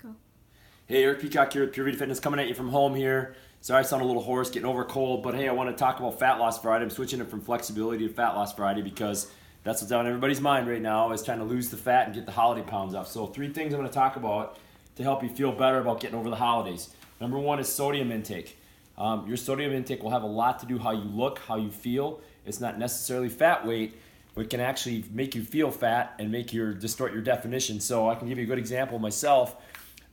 Go. Hey, Eric Peacock here with Pure Vita Fitness, coming at you from home here. Sorry I sound a little hoarse, getting over a cold, but hey, I want to talk about Fat Loss Friday. I'm switching it from flexibility to Fat Loss Friday because that's what's on everybody's mind right now, is trying to lose the fat and get the holiday pounds off. So 3 things I'm going to talk about to help you feel better about getting over the holidays. Number 1 is sodium intake. Your sodium intake will have a lot to do how you look, how you feel. It's not necessarily fat weight, but it can actually make you feel fat and distort your definition. So I can give you a good example myself.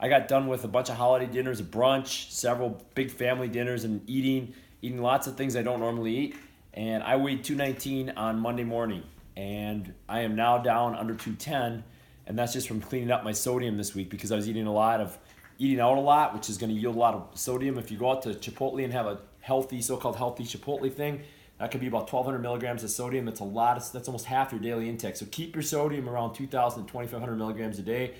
I got done with a bunch of holiday dinners, a brunch, several big family dinners, and eating lots of things I don't normally eat. And I weighed 219 on Monday morning, and I am now down under 210, and that's just from cleaning up my sodium this week because I was eating out a lot, which is going to yield a lot of sodium. If you go out to Chipotle and have a so-called healthy Chipotle thing, that could be about 1,200 milligrams of sodium. That's that's almost half your daily intake. So keep your sodium around 2,000 to 2,500 milligrams a day.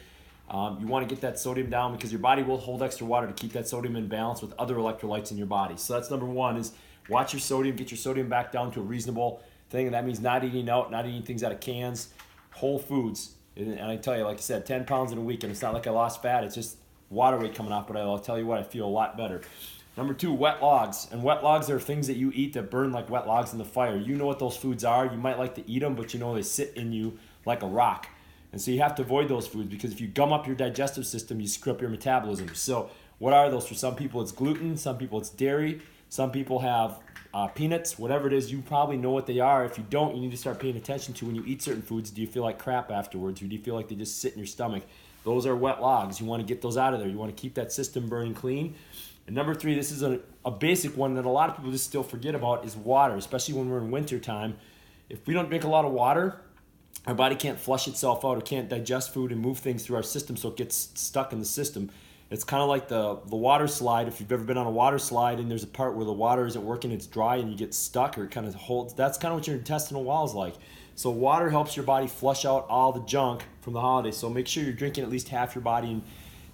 You want to get that sodium down because your body will hold extra water to keep that sodium in balance with other electrolytes in your body. So that's number 1, is watch your sodium, get your sodium back down to a reasonable thing. And that means not eating out, not eating things out of cans, whole foods. And I tell you, like I said, 10 pounds in a week, and it's not like I lost fat, it's just water weight coming off, but I'll tell you what, I feel a lot better. Number 2, wet logs. And wet logs are things that you eat that burn like wet logs in the fire. You know what those foods are. You might like to eat them, but you know they sit in you like a rock. And so you have to avoid those foods because if you gum up your digestive system, you screw up your metabolism. So what are those? For some people it's gluten, some people it's dairy, some people have peanuts, whatever it is, you probably know what they are. If you don't, you need to start paying attention to when you eat certain foods. Do you feel like crap afterwards, or do you feel like they just sit in your stomach? Those are wet logs. You want to get those out of there. You want to keep that system burning clean. And number 3, this is a basic one that a lot of people just still forget about, is water, especially when we're in winter time. If we don't drink a lot of water, our body can't flush itself out or can't digest food and move things through our system, so it gets stuck in the system. It's kind of like the water slide. If you've ever been on a water slide and there's a part where the water isn't working, it's dry and you get stuck, or it kind of holds. That's kind of what your intestinal wall is like. So water helps your body flush out all the junk from the holidays. So make sure you're drinking at least half your body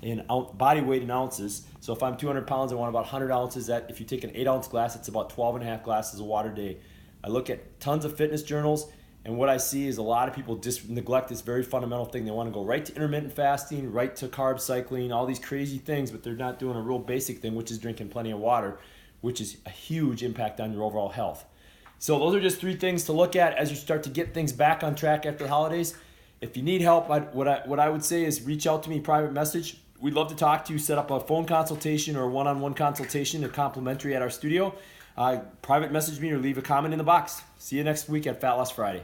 in body weight in ounces. So if I'm 200 pounds, I want about 100 ounces. That if you take an 8-ounce glass, it's about 12 and a half glasses of water a day. I look at tons of fitness journals, and what I see is a lot of people just neglect this very fundamental thing. They want to go right to intermittent fasting, right to carb cycling, all these crazy things, but they're not doing a real basic thing, which is drinking plenty of water, which is a huge impact on your overall health. So those are just 3 things to look at as you start to get things back on track after the holidays. If you need help, what I would say is reach out to me, private message. We'd love to talk to you, set up a phone consultation or a one-on-one consultation. They're complimentary at our studio. Private message me or leave a comment in the box. See you next week at Fat Loss Friday.